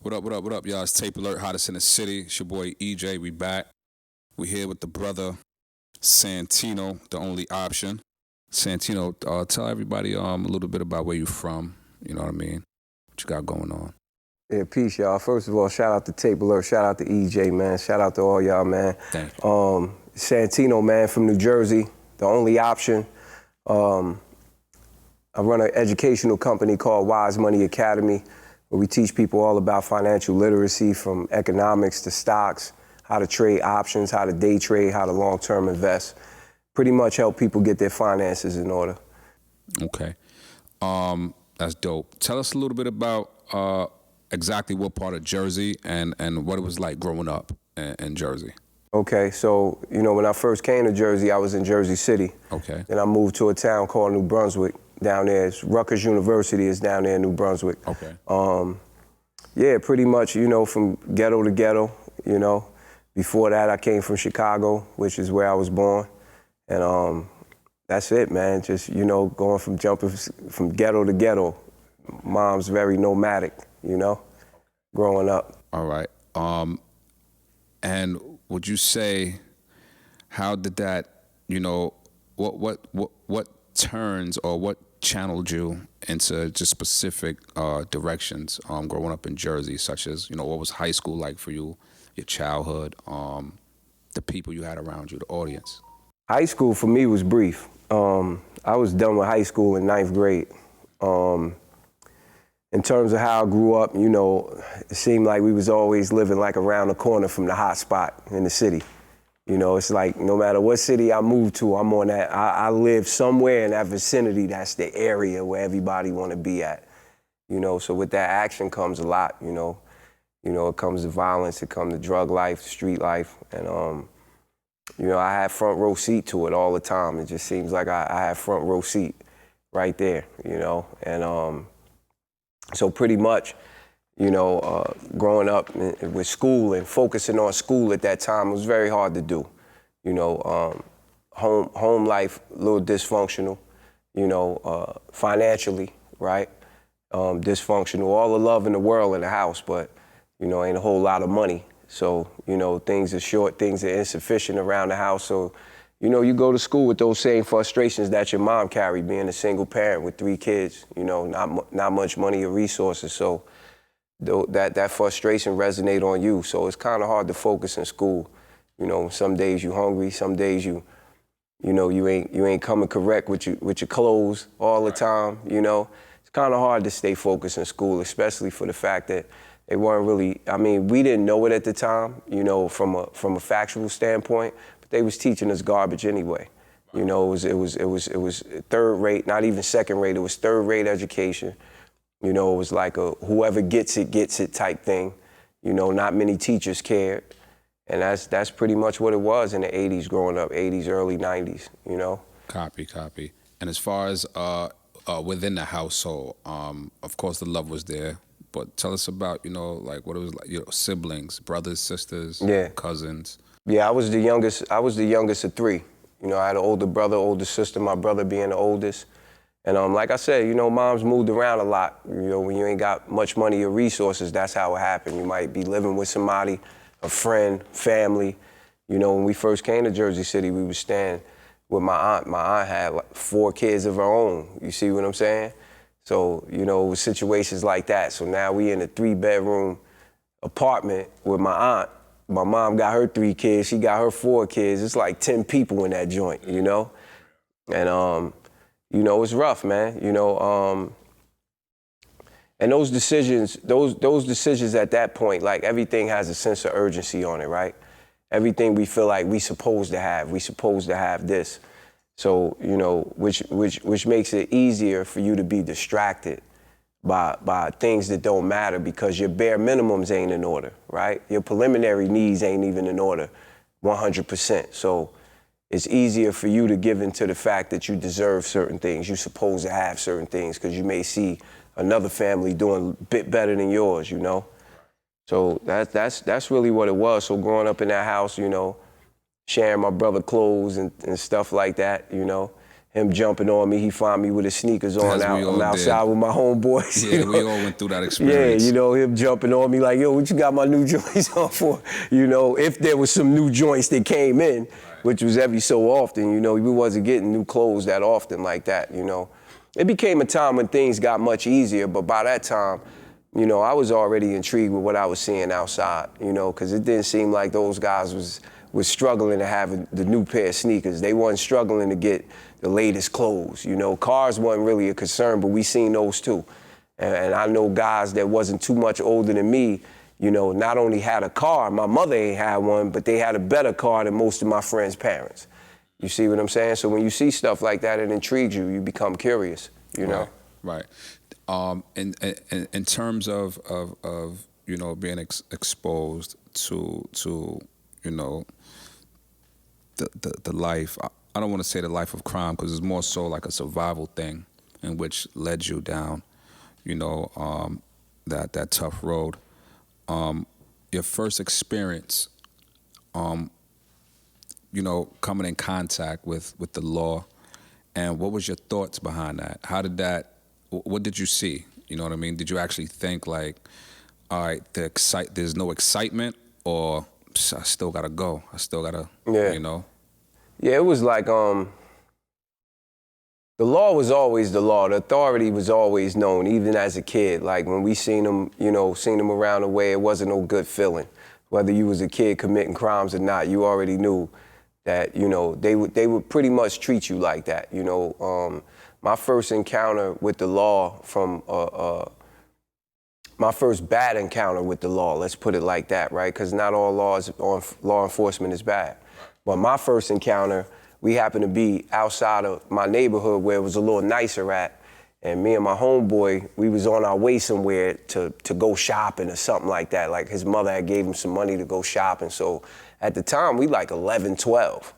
What up, what up, what up, y'all? It's Tapealert, hottest in the city. It's your boy EJ. We back. We here with the brother Santino, the only option. Santino, tell everybody a little bit about where you from. You know what I mean? What you got going on? Yeah, peace, y'all. First of all, shout out to Tapealert, shout out to EJ, man. Shout out to all y'all, man. Thank you. Santino, man, from New Jersey, the only option. I run an educational company called Wise Money Academy, where we teach people all about financial literacy, from economics to stocks, how to trade options, how to day trade, how to long-term invest. Pretty much help people get their finances in order. Okay. That's dope. Tell us a little bit about exactly what part of Jersey and what it was like growing up in Jersey. Okay, so, when I first came to Jersey, I was in Jersey City. Okay. Then I moved to a town called New Brunswick down there. Rutgers University is down there in New Brunswick. Okay. Yeah, pretty much, from ghetto to ghetto, Before that, I came from Chicago, which is where I was born. And that's it, man. Just, going from jumping from ghetto to ghetto. Mom's very nomadic, growing up. All right. And would you say, how did that, what turns or what channeled you into just specific directions growing up in Jersey, such as, what was high school like for you, your childhood, the people you had around you, the audience? High school for me was brief. I was done with high school in 9th grade. In terms of how I grew up, it seemed like we was always living like around the corner from the hot spot in the city. It's like no matter what city I move to, I'm on that. I live somewhere in that vicinity. That's the area where everybody want to be at. So with that action comes a lot. It comes to violence, it comes to drug life, street life, and I had front row seat to it all the time. It just seems like I had front row seat right there. And so pretty much, growing up with school and focusing on school at that time, it was very hard to do. Home life, a little dysfunctional, financially, right? Dysfunctional, all the love in the world in the house, but, ain't a whole lot of money. So, things are short, things are insufficient around the house. So, you go to school with those same frustrations that your mom carried, being a single parent with 3 kids, not much money or resources. So that frustration resonate on you. So it's kind of hard to focus in school. Some days you hungry, some days you ain't coming correct with your clothes all the time. It's kind of hard to stay focused in school, especially for the fact that they weren't really, we didn't know it at the time, from a factual standpoint, but they was teaching us garbage anyway. It was third rate, not even second rate, it was third rate education. It was like a whoever gets it type thing. Not many teachers cared. And that's pretty much what it was in the 80s growing up, 80s, early 90s, Copy. And as far as within the household, of course the love was there. But tell us about, like what it was like, siblings, brothers, sisters, cousins. Yeah, I was the youngest of 3. I had an older brother, older sister, my brother being the oldest. And like I said, moms moved around a lot. When you ain't got much money or resources, that's how it happened. You might be living with somebody, a friend, family. When we first came to Jersey City, we was staying with my aunt. My aunt had like 4 kids of her own. You see what I'm saying? So, it was situations like that. So now we in a 3-bedroom apartment with my aunt. My mom got her 3 kids, she got her 4 kids. It's like 10 people in that joint, And, it's rough, man, and those decisions at that point, like everything has a sense of urgency on it, right? Everything we feel like we supposed to have this. So, which makes it easier for you to be distracted by things that don't matter because your bare minimums ain't in order, right? Your preliminary needs ain't even in order 100%. So it's easier for you to give into the fact that you deserve certain things. You're supposed to have certain things because you may see another family doing a bit better than yours, So that's really what it was. So growing up in that house, sharing my brother clothes and stuff like that, him jumping on me. He find me with his sneakers on I'm outside with my homeboys. Yeah, you know? we all went through that experience. Yeah, you know, him jumping on me like, yo, what you got my new joints on for? You know, if there was some new joints that came in, right, which was every so often, you know, we wasn't getting new clothes that often like that, you know. It became a time when things got much easier, but by that time, you know, I was already intrigued with what I was seeing outside, you know, because it didn't seem like those guys was struggling to have the new pair of sneakers. They wasn't struggling to get the latest clothes, you know. Cars wasn't really a concern, but we seen those too. And I know guys that wasn't too much older than me, you know, not only had a car, my mother ain't had one, but they had a better car than most of my friends' parents. You see what I'm saying? So when you see stuff like that, it intrigues you. You become curious, you know? Right. In terms of you know, being exposed to you know, the life, I don't want to say the life of crime, because it's more so like a survival thing in which led you down, you know, that tough road. Your first experience, you know, coming in contact with the law, and what was your thoughts behind that? How did that, what did you see? You know what I mean? Did you actually think like, all right, there's no excitement, or I still gotta go, I still gotta, you know? Yeah, it was like, the law was always the law. The authority was always known, even as a kid. Like when we seen them, you know, seen them around the way, it wasn't no good feeling. Whether you was a kid committing crimes or not, you already knew that, you know, they would pretty much treat you like that. You know, my first encounter with the law my first bad encounter with the law, let's put it like that, right? Because not all law enforcement is bad. But my first encounter, we happened to be outside of my neighborhood where it was a little nicer at, and me and my homeboy, we was on our way somewhere to go shopping or something like that. Like his mother had gave him some money to go shopping. So at the time, we like 11, 12.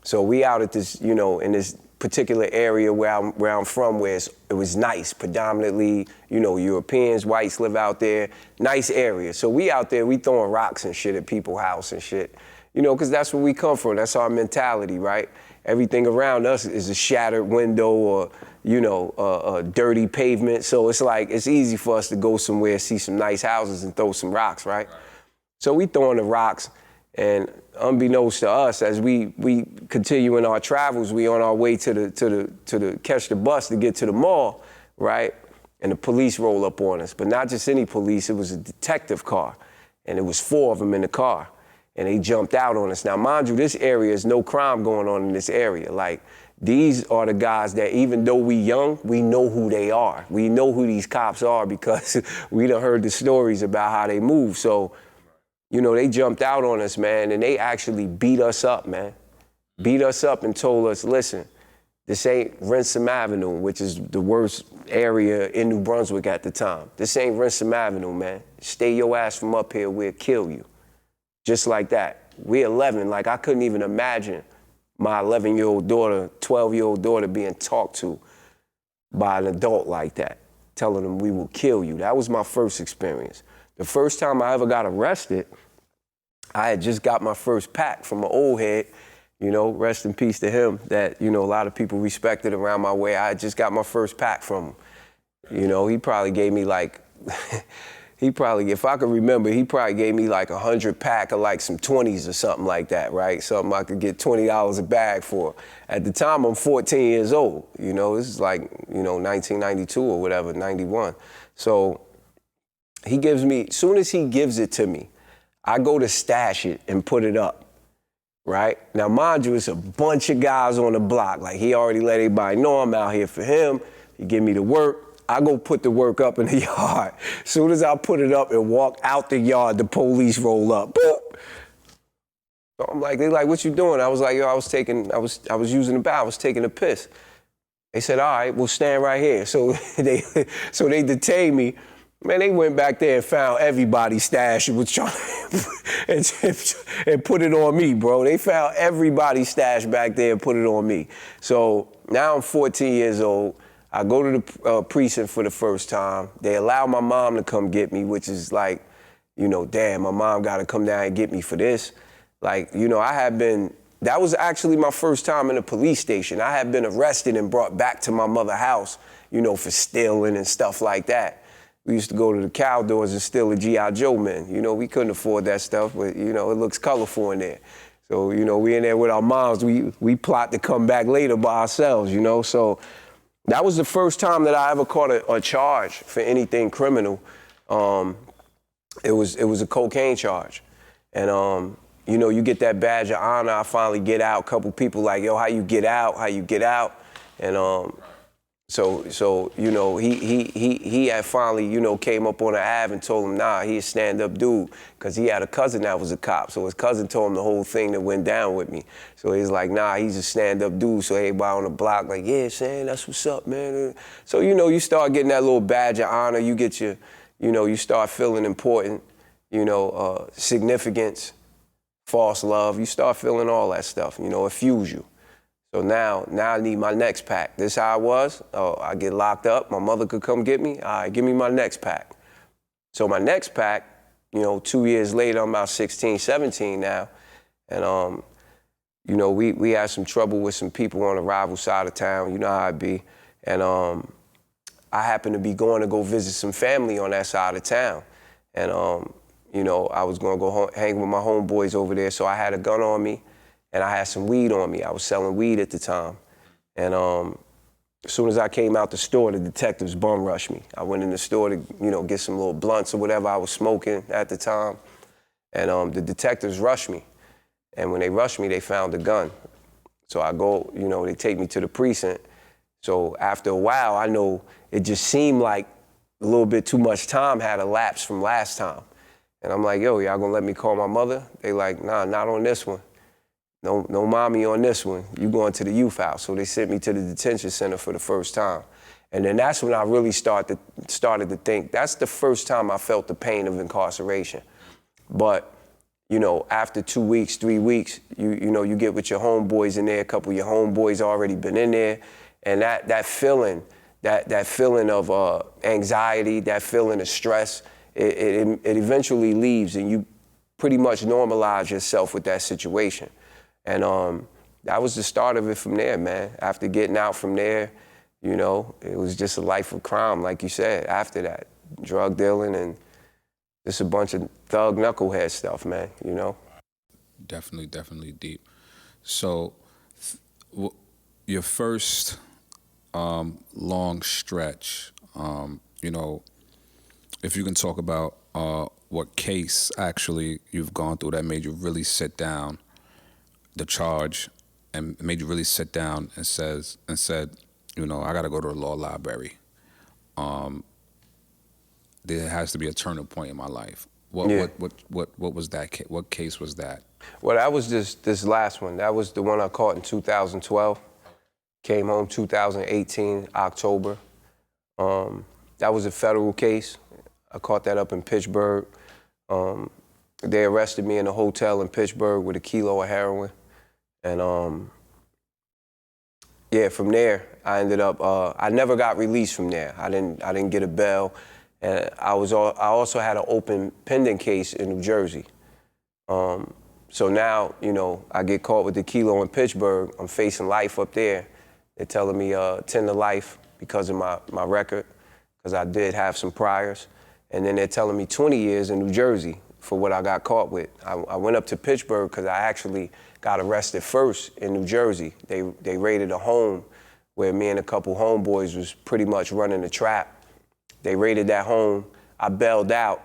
So we out at this, you know, in this particular area where I'm from, where it was nice, predominantly, you know, Europeans, whites live out there, nice area. So we out there, we throwing rocks and shit at people's house and shit. You know, because that's where we come from. That's our mentality, right? Everything around us is a shattered window or, you know, a dirty pavement. So it's like, it's easy for us to go somewhere, see some nice houses and throw some rocks, right? So we throwing the rocks, and unbeknownst to us, as we continue in our travels, we on our way to catch the bus to get to the mall, right? And the police roll up on us. But not just any police, it was a detective car. And it was 4 of them in the car. And they jumped out on us. Now, mind you, this area is no crime going on in this area. Like, these are the guys that even though we young, we know who they are. We know who these cops are because we done heard the stories about how they move. So, you know, they jumped out on us, man, and they actually beat us up, man. Beat us up and told us, listen, this ain't Ransom Avenue, which is the worst area in New Brunswick at the time. This ain't Ransom Avenue, man. Stay your ass from up here, we'll kill you. Just like that. We're 11, like I couldn't even imagine my 11-year-old daughter, 12-year-old daughter being talked to by an adult like that, telling them we will kill you. That was my first experience. The first time I ever got arrested, I had just got my first pack from an old head, you know, rest in peace to him, that, you know, a lot of people respected around my way. I had just got my first pack from him. You know, he probably gave me like, if I could remember, he probably gave me like 100 pack of like some 20s or something like that, right? Something I could get $20 a bag for. At the time, I'm 14 years old. You know, this is like, you know, 1992 or whatever, 91. So he gives me, as soon as he gives it to me, I go to stash it and put it up, right? Now, mind you, it's a bunch of guys on the block. Like, he already let everybody know I'm out here for him. He give me the work. I go put the work up in the yard. As soon as I put it up and walk out the yard, the police roll up. Boop. So I'm like, they like, what you doing? I was like, yo, I was using the bathroom, I was taking a piss. They said, all right, we'll stand right here. So they detained me. Man, they went back there and found everybody's stash and was trying and put it on me, bro. They found everybody's stash back there and put it on me. So now I'm 14 years old. I go to the precinct for the first time. They allow my mom to come get me, which is like, you know, damn, my mom got to come down and get me for this. Like, you know, I had been that was actually my first time in a police station. I had been arrested and brought back to my mother's house, you know, for stealing and stuff like that. We used to go to the cow doors and steal a G.I. Joe man. You know, we couldn't afford that stuff, but, you know, it looks colorful in there. So, you know, we in there with our moms. We plot to come back later by ourselves, you know. So that was the first time that I ever caught a charge for anything criminal. It was a cocaine charge. And, you know, you get that badge of honor. I finally get out. A couple people like, yo, how you get out? How you get out? And so you know, he had finally, you know, came up on the Ave and told him, nah, he a stand-up dude, because he had a cousin that was a cop. So his cousin told him the whole thing that went down with me. So he's like, nah, he's a stand-up dude. So everybody on the block like, yeah, Sam, that's what's up, man. So, you know, you start getting that little badge of honor. You get your, you know, you start feeling important, you know, significance, false love. You start feeling all that stuff, you know, it fuels you. So now I need my next pack. This how I was. Oh, I get locked up. My mother could come get me. All right, give me my next pack. So my next pack, you know, 2 years later, I'm about 16, 17 now. And, you know, we had some trouble with some people on the rival side of town. You know how it be. And I happened to be going to go visit some family on that side of town. And, you know, I was going to go hang with my homeboys over there. So I had a gun on me. And I had some weed on me. I was selling weed at the time. And as soon as I came out the store, the detectives bum rushed me. I went in the store to, you know, get some little blunts or whatever I was smoking at the time. And the detectives rushed me. And when they rushed me, they found the gun. So I go, you know, they take me to the precinct. So after a while, I know it just seemed like a little bit too much time had elapsed from last time. And I'm like, yo, y'all gonna let me call my mother? They like, nah, not on this one. No mommy on this one. You going to the youth house. So they sent me to the detention center for the first time. And then that's when I really started to think, that's the first time I felt the pain of incarceration. But, you know, after 2 weeks, 3 weeks, you know, you get with your homeboys in there, a couple of your homeboys already been in there. And that feeling, that feeling of anxiety, that feeling of stress, it eventually leaves and you pretty much normalize yourself with that situation. And that was the start of it from there, man. After getting out from there, you know, it was just a life of crime, like you said, after that. Drug dealing and just a bunch of thug knucklehead stuff, man, you know? Definitely deep. So your first long stretch, you know, if you can talk about what case actually you've gone through that made you really sit down, the charge, and made you really sit down and said, you know, I got to go to the law library. There has to be a turning point in my life. What was that? What case was that? Well, that was this last one. That was the one I caught in 2012. Came home 2018, October. That was a federal case. I caught that up in Pittsburgh. They arrested me in a hotel in Pittsburgh with a kilo of heroin. And yeah, from there, I ended up, I never got released from there. I didn't get a bail. And I also had an open pending case in New Jersey. So now, you know, I get caught with the kilo in Pittsburgh. I'm facing life up there. They're telling me 10 to life because of my record, because I did have some priors. And then they're telling me 20 years in New Jersey for what I got caught with. I went up to Pittsburgh because I actually got arrested first in New Jersey. They raided a home where me and a couple homeboys was pretty much running a trap. They raided that home. I bailed out.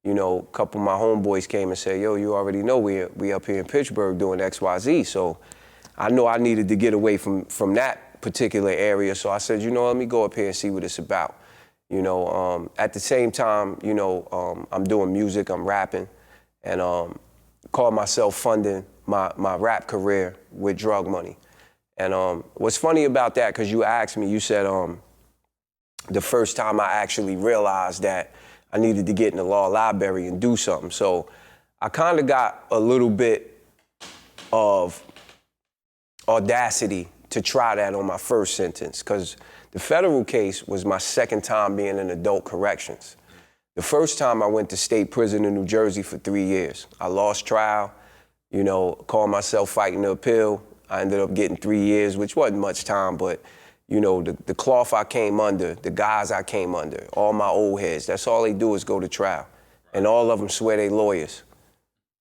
You know, a couple of my homeboys came and said, yo, you already know we up here in Pittsburgh doing XYZ. So I know I needed to get away from that particular area. So I said, you know, let me go up here and see what it's about. You know, at the same time, you know, I'm doing music, I'm rapping, and call myself funding my rap career with drug money. And what's funny about that, because you asked me, you said the first time I actually realized that I needed to get in the law library and do something. So I kind of got a little bit of audacity to try that on my first sentence, because the federal case was my second time being in adult corrections. The first time I went to state prison in New Jersey for 3 years. I lost trial. You know, called myself fighting the appeal. I ended up getting 3 years, which wasn't much time, but you know, the cloth I came under, the guys I came under, all my old heads, that's all they do is go to trial. And all of them swear they lawyers,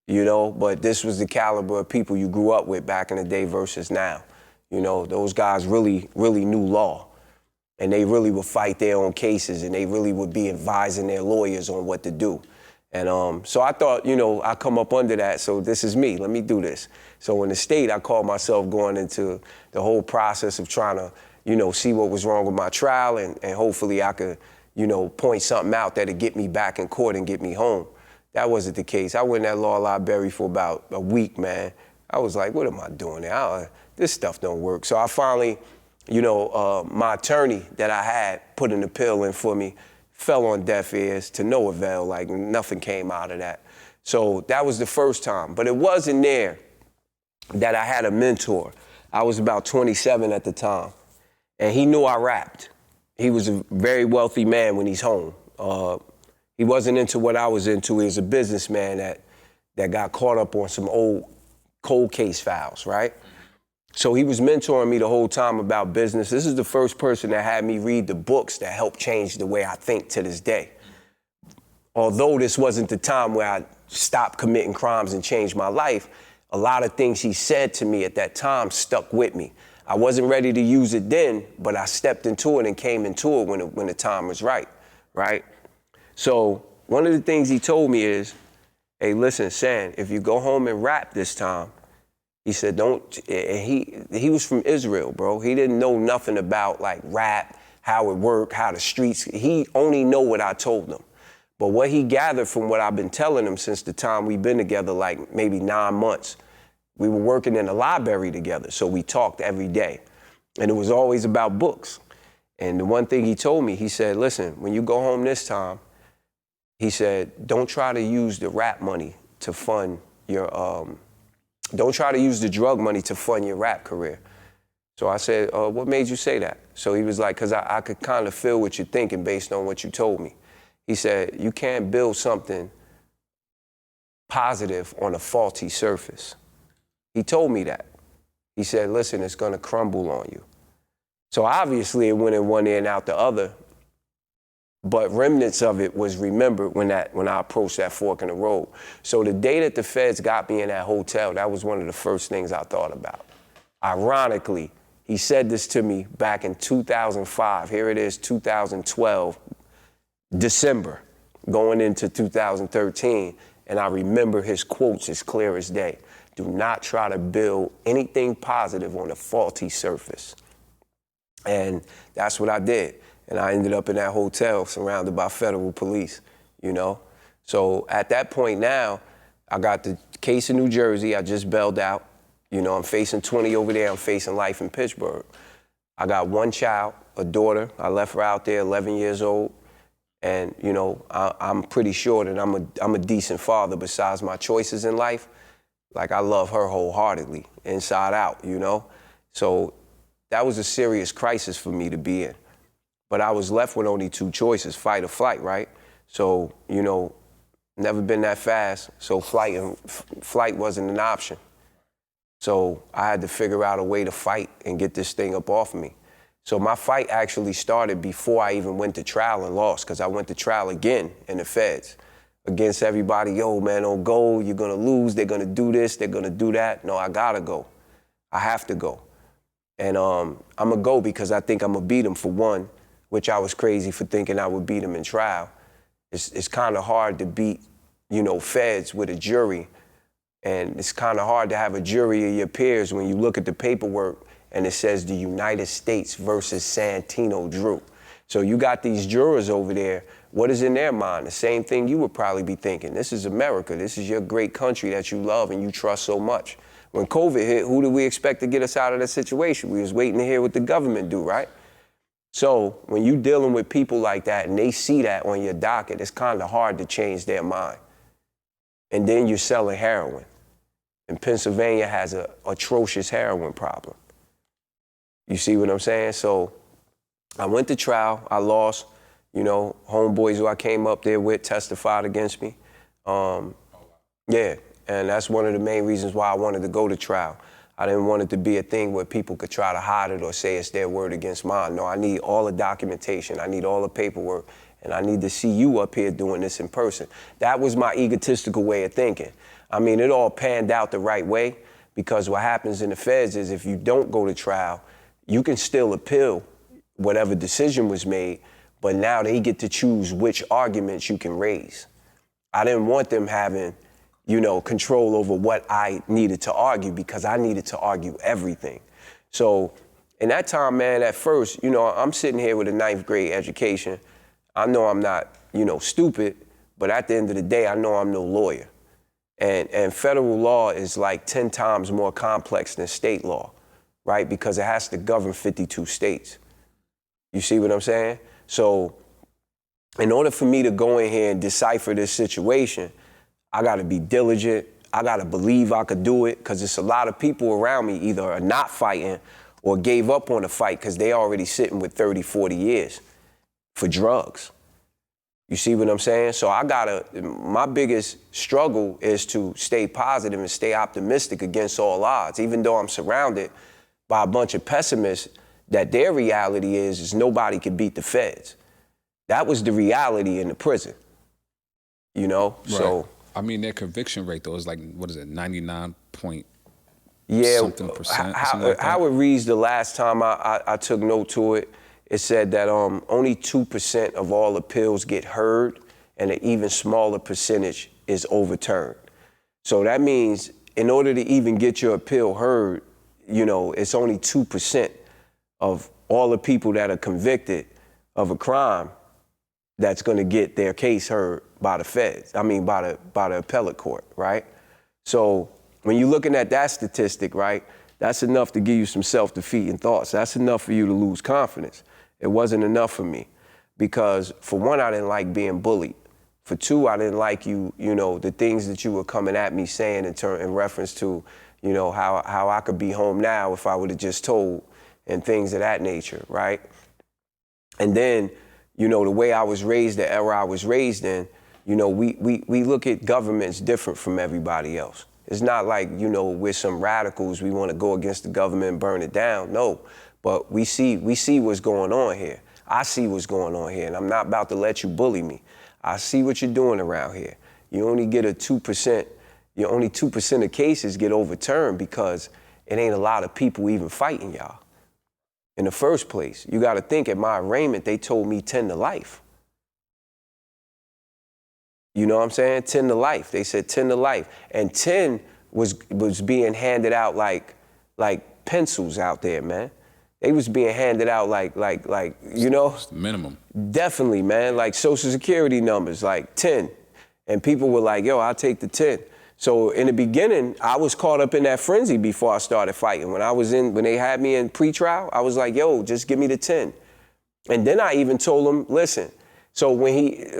you know, but this was the caliber of people you grew up with back in the day versus now. You know, those guys really, really knew law. And they really would fight their own cases, and they really would be advising their lawyers on what to do. And so I thought, you know, I come up under that, so this is me, let me do this. So in the state, I called myself going into the whole process of trying to, you know, see what was wrong with my trial, and hopefully I could, you know, point something out that'd get me back in court and get me home. That wasn't the case. I went in that law library for about a week, man. I was like, what am I doing there? This stuff don't work. So I finally, you know, my attorney that I had put an appeal in for me, fell on deaf ears to no avail, like nothing came out of that. So that was the first time, but it wasn't there that I had a mentor. I was about 27 at the time, and he knew I rapped. He was a very wealthy man when he's home. He wasn't into what I was into. He was a businessman that got caught up on some old cold case files, right? So he was mentoring me the whole time about business. This is the first person that had me read the books that helped change the way I think to this day. Although this wasn't the time where I stopped committing crimes and changed my life, a lot of things he said to me at that time stuck with me. I wasn't ready to use it then, but I stepped into it and came into it when the time was right, right? So one of the things he told me is, hey, listen, San, if you go home and rap this time, he said, don't, he was from Israel, bro. He didn't know nothing about like rap, how it worked, how the streets, he only know what I told him. But what he gathered from what I've been telling him since the time we've been together, like maybe 9 months, we were working in the library together, so we talked every day. And it was always about books. And the one thing he told me, he said, listen, when you go home this time, he said, don't try to use the rap money to fund your, don't try to use the drug money to fund your rap career. So I said, what made you say that? So he was like, because I could kind of feel what you're thinking based on what you told me. He said, you can't build something positive on a faulty surface. He told me that. He said, listen, it's going to crumble on you. So obviously it went in one ear and out the other, but remnants of it was remembered when I approached that fork in the road. So the day that the feds got me in that hotel, that was one of the first things I thought about. Ironically, he said this to me back in 2005. Here it is, 2012, December, going into 2013, and I remember his quotes as clear as day. Do not try to build anything positive on a faulty surface. And that's what I did. And I ended up in that hotel surrounded by federal police, you know? So at that point now, I got the case in New Jersey. I just bailed out. You know, I'm facing 20 over there. I'm facing life in Pittsburgh. I got one child, a daughter. I left her out there, 11 years old. And, you know, I'm pretty sure that I'm a decent father besides my choices in life. Like, I love her wholeheartedly, inside out, you know? So that was a serious crisis for me to be in. But I was left with only two choices, fight or flight, right? So, you know, never been that fast, so flight wasn't an option. So I had to figure out a way to fight and get this thing up off me. So my fight actually started before I even went to trial and lost, because I went to trial again in the feds against everybody. Yo, man, don't go. You're going to lose. They're going to do this. They're going to do that. No, I got to go. I have to go. And I'm going to go because I think I'm going to beat them, for one, which I was crazy for thinking I would beat them in trial. It's kind of hard to beat, you know, feds with a jury. And it's kind of hard to have a jury of your peers when you look at the paperwork and it says the United States versus Santino Drew. So you got these jurors over there. What is in their mind? The same thing you would probably be thinking. This is America. This is your great country that you love and you trust so much. When COVID hit, who did we expect to get us out of that situation? We was waiting to hear what the government do, right? So when you dealing with people like that and they see that on your docket, it's kind of hard to change their mind. And then you're selling heroin. And Pennsylvania has an atrocious heroin problem. You see what I'm saying? So I went to trial. I lost. You know, homeboys who I came up there with testified against me. Yeah, And that's one of the main reasons why I wanted to go to trial. I didn't want it to be a thing where people could try to hide it or say it's their word against mine. No, I need all the documentation. I need all the paperwork. And I need to see you up here doing this in person. That was my egotistical way of thinking. I mean, it all panned out the right way, because what happens in the feds is if you don't go to trial, you can still appeal whatever decision was made, but now they get to choose which arguments you can raise. I didn't want them having, control over what I needed to argue, because I needed to argue everything. So in that time, man, at first, I'm sitting here with a 9th grade education. I know I'm not, stupid, but at the end of the day, I know I'm no lawyer. And federal law is like 10 times more complex than state law, right? Because it has to govern 52 states. You see what I'm saying? So in order for me to go in here and decipher this situation, I gotta be diligent. I gotta believe I could do it, because there's a lot of people around me either are not fighting or gave up on the fight because they already sitting with 30, 40 years for drugs. You see what I'm saying? So my biggest struggle is to stay positive and stay optimistic against all odds, even though I'm surrounded by a bunch of pessimists that their reality is nobody can beat the feds. That was the reality in the prison, Right. So. I mean, their conviction rate, though, is like, 99 point something percent? How it reads the last time I took note to it, it said that only 2% of all appeals get heard, and an even smaller percentage is overturned. So that means in order to even get your appeal heard, it's only 2% of all the people that are convicted of a crime that's going to get their case heard by the feds. I mean, by the appellate court, right? So when you're looking at that statistic, right, that's enough to give you some self-defeating thoughts. That's enough for you to lose confidence. It wasn't enough for me, because for one, I didn't like being bullied. For two, I didn't like the things that you were coming at me saying in reference to, how I could be home now if I would have just told, and things of that nature, right? And then, the way I was raised, the era I was raised in, we look at governments different from everybody else. It's not like, we're some radicals, we want to go against the government and burn it down. No, but we see what's going on here. I see what's going on here, and I'm not about to let you bully me. I see what you're doing around here. You only get 2% of cases get overturned because it ain't a lot of people even fighting y'all. In the first place, you got to think, at my arraignment, they told me 10 to life. You know what I'm saying? 10 to life. They said 10 to life. And 10 was being handed out like pencils out there, man. They was being handed out like minimum. Definitely, man. Like Social Security numbers, like 10. And people were like, yo, I'll take the 10. So in the beginning, I was caught up in that frenzy before I started fighting. When they had me in pretrial, I was like, yo, just give me the 10. And then I even told them, listen. So when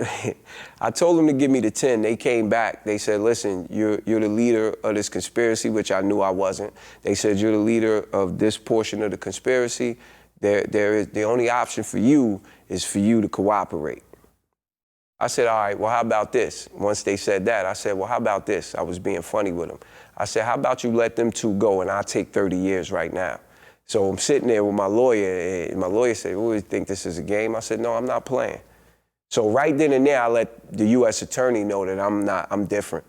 I told them to give me the 10, they came back. They said, listen, you're the leader of this conspiracy, which I knew I wasn't. They said, you're the leader of this portion of the conspiracy. The only option for you is for you to cooperate. I said, all right, well, how about this? Once they said that, I said, well, how about this? I was being funny with them. I said, how about you let them two go and I'll take 30 years right now? So I'm sitting there with my lawyer, and my lawyer said, well, you think this is a game? I said, no, I'm not playing. So right then and there, I let the U.S. attorney know that I'm different.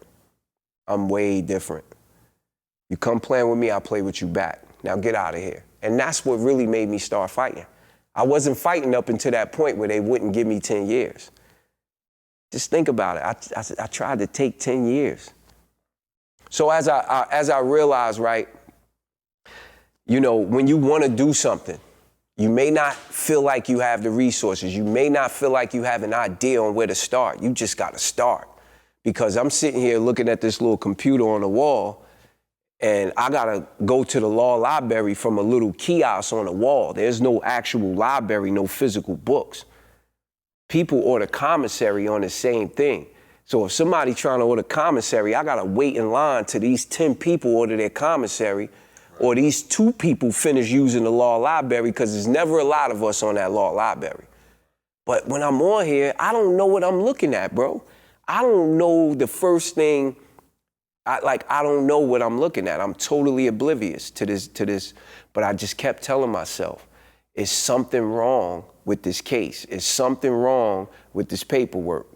I'm way different. You come playing with me, I'll play with you back. Now get out of here. And that's what really made me start fighting. I wasn't fighting up until that point where they wouldn't give me 10 years. Just think about it. I tried to take 10 years. So as I realized, right, when you want to do something, you may not feel like you have the resources. You may not feel like you have an idea on where to start. You just got to start. Because I'm sitting here looking at this little computer on the wall, and I got to go to the law library from a little kiosk on the wall. There's no actual library, no physical books. People order commissary on the same thing. So if somebody trying to order commissary, I got to wait in line till these 10 people order their commissary, or these 2 people finish using the law library, because there's never a lot of us on that law library. But when I'm on here, I don't know what I'm looking at, bro. I don't know the first thing I don't know what I'm looking at. I'm totally oblivious to this, but I just kept telling myself, is something wrong with this case? Is something wrong with this paperwork?